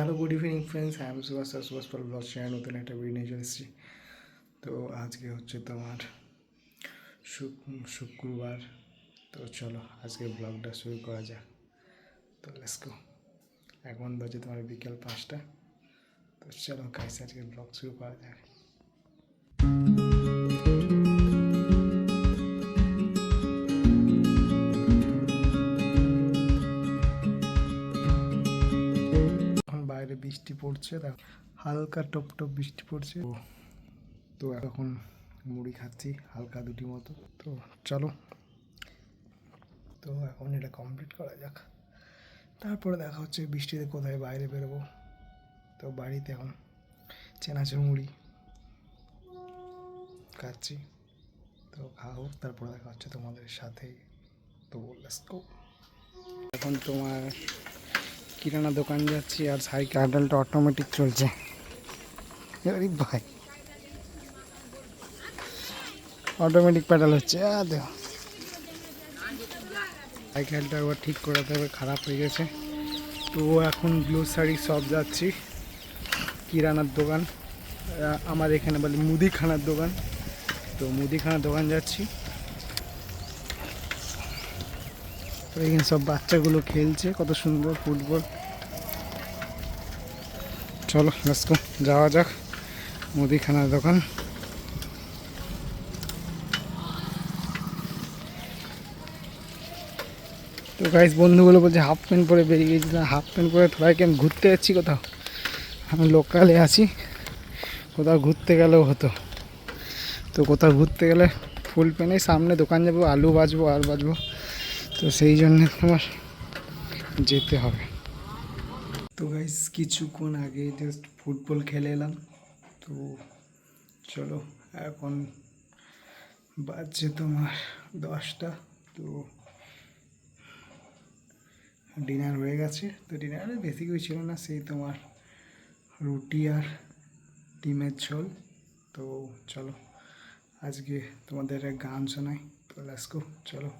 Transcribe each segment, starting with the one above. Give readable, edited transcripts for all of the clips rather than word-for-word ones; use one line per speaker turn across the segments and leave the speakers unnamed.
Hello, good evening friends. I am Subhash Pal blog channel নতুন একটা video নিয়ে চলে এসেছি। তো আজকে হচ্ছে তোমার শুক্রবার। তো চলো আজকে ব্লগটা শুরু করা যাক। তো লেটস গো। এখন বাজে তোমার বিকেল 5টা। তো চলো গাইস আজকে ব্লগ শুরু করা যাক। এখন বাইরে বৃষ্টি পড়ছে, হালকা টপ টপ বৃষ্টি পড়ছে। তো এখন মুড়ি খাচ্ছি হালকা দুটি মতো। তো চলো, তো এখন এটা কমপ্লিট করা যাক, তারপরে দেখা হচ্ছে বৃষ্টিতে কোথায় বাইরে বেরোবো। তো বাড়িতে এখন চেনাচুর মুড়ি খাচ্ছি। তো খাও, তারপরে দেখা হচ্ছে তোমাদের সাথে। তো লেটস গো। এখন তোমার কিরানা দোকান যাচ্ছি, আর সাইকেল হ্যান্ডেলটা অটোমেটিক চলছে। আরে ভাই, অটোমেটিক প্যাডাল হচ্ছে। দেখো সাইকেলটা একবার ঠিক করাতে হবে, খারাপ হয়ে গেছে। তো এখন গ্লোসারি শপ যাচ্ছি, কিরানার দোকান, আমার এখানে বলে মুদিখানার দোকান। তো মুদিখানার দোকান যাচ্ছি। তো এখানে সব বাচ্চাগুলো খেলছে, কত সুন্দর ফুটবল। চলো লেটস গো, যাওয়া যাক মুদিখানার দোকান। তো গাইস, বন্ধুগুলো বলছে হাফ প্যান্ট পরে বেরিয়ে গেছিলাম। হাফ প্যান্ট পরে সবাইকে আমি ঘুরতে যাচ্ছি কোথাও, আমি লোকালে আছি। কোথাও ঘুরতে গেলেও হতো, তো কোথাও ঘুরতে গেলে ফুল প্যান্টে সামনে দোকান যাবো, আলু বাজবো আর বাজবো। তো সেই জন্য তোমার যেতে হবে। তো গাইস কিছুক্ষণ আগে জাস্ট ফুটবল খেলে এলাম। তো চলো, এখন বাজছে তোমার 10টা। তো ডিনার হয়ে গেছে। তো ডিনারে বেশি কিছু ছিল না, সেই তোমার রুটি আর ডিমের ঝোল। তো চলো আজকে তোমাদের এক গান শোনাই। তো লেটস গো, চলো।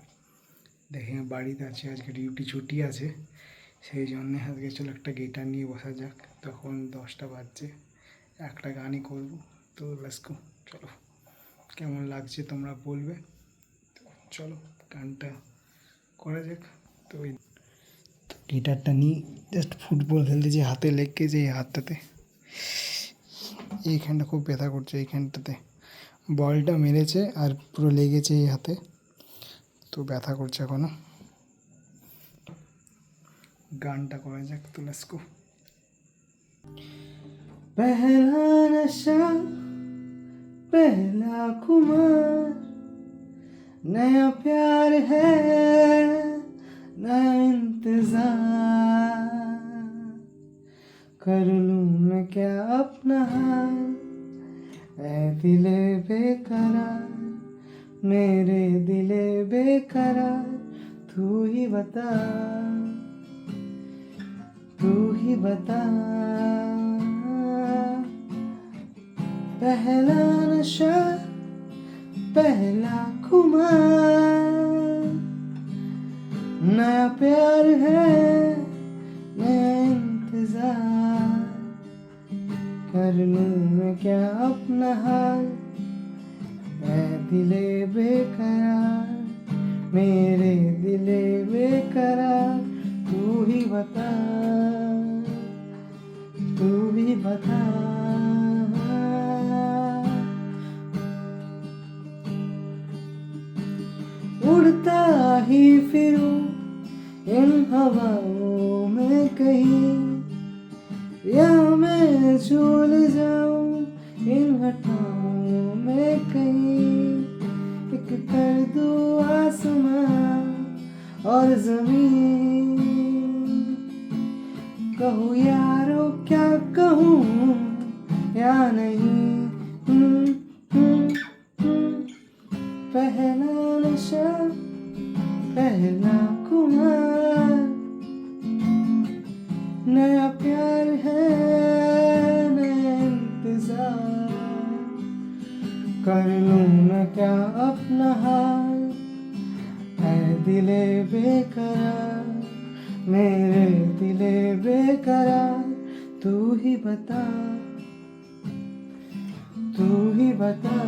দেখে বাড়িতে আছি, আজকে ডিউটি ছুটি আছে, সেই জন্যে আজকে চলো একটা গিটার নিয়ে বসা যাক। তখন 10টা বাজছে, একটা গানই করবো। তো লেটস গো, চলো কেমন লাগছে তোমরা বলবে। তো চলো গানটা করা যাক। তো ওই গিটারটা নিয়ে জাস্ট ফুটবল খেলতে যে হাতে লেগেছে, এই হাতটাতে, এইখানটা খুব ব্যথা করছে। এইখানটাতে বলটা মেরেছে আর পুরো লেগেছে এই হাতে, তো ব্যথা করছে এখনো। গানটা করা যাক। তো লেটস গো। पहला नशा पहला खुमार, नया प्यार है नया इंतजार, कर लूं मैं क्या अपना हाल, ऐ दिले बेकरार, मेरे दिले बेकरार, तू ही बता, तू ही बता। पहला नशा पहला खुमार, नया प्यार है नया इंतजार, कर लूं मैं क्या अपना हाल, ऐ दिले बेकरार, मेरे दिले बेकरार, तू ही बता, तू ही बता। उड़ता ही फिरूं इन हवाओं में कहीं, या मैं झूल जाऊं इन घटाओं में कहीं, एक कर दूं आसमां और जमीन, कहूँ यारो क्या कहूँ या नहीं। पहला नशा पहला खुमार, नया प्यार है नया इंतजार, कर लूं मैं क्या अपना हाल, ऐ दिले बेकरार, मेरे दिले बेकरार, ही बता, तू ही बता।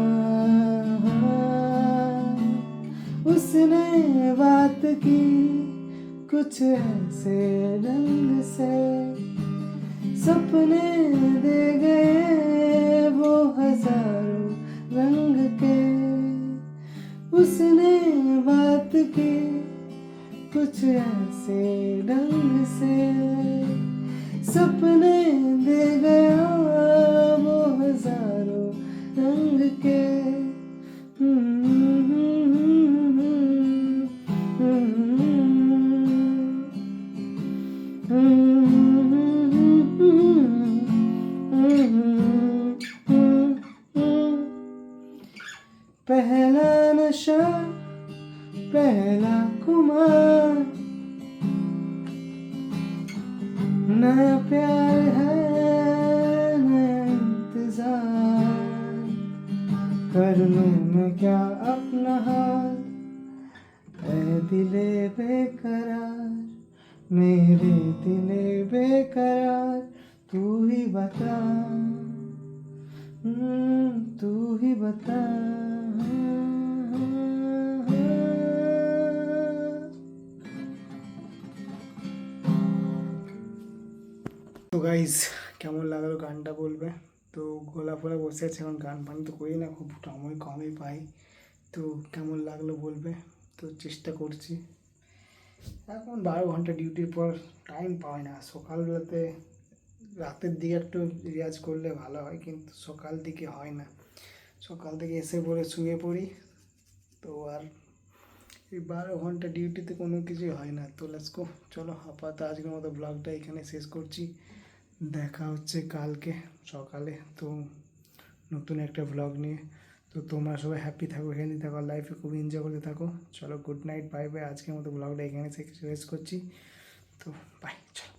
उसने बात की कुछ ऐसे ढंग से, सपने दे गए वो हजारों रंग के। उसने बात की कुछ ऐसे ढंग से, सपने दे गया वो हजारों रंग के। पहला नशा, पहला खुमार, नया प्यार है नया इंतजार। कर लूं मैं क्या अपना हाल, ऐ दिले बेकरार, मेरे दिले बेकरार। तू ही बता, तू ही बता। তো গাইজ কেমন লাগলো গানটা বলবে। তো গলা ফোলা বসে আছে, এখন গান ফান তো করি না, খুব সময় কমই পাই। তো কেমন লাগলো বলবে। তো চেষ্টা করছি। এখন 12 ঘন্টা ডিউটির পর টাইম পাই না। সকালবেলাতে রাতের দিকে একটু রিয়াজ করলে ভালো হয়, কিন্তু সকাল দিকে হয় না। সকাল থেকে এসে পরে শুয়ে পড়ি, তো আর এই 12 ঘন্টা ডিউটিতে কোনো কিছুই হয় না। তো লেটস গো, চলো আপাতত আজকের মতো ব্লগটা এখানে শেষ করছি। দেখা হচ্ছে কালকে সকালে, তো নতুন একটা ব্লগ নিয়ে। তো তোমরা সবাই হ্যাপি থাকো, হেলদি থাকো, লাইফে খুব এনজয় করতে থাকো। চলো গুড নাইট, বাই বাই। আজকের মতো ব্লগটা এখানে শেষ করছি। তো বাই, চলো।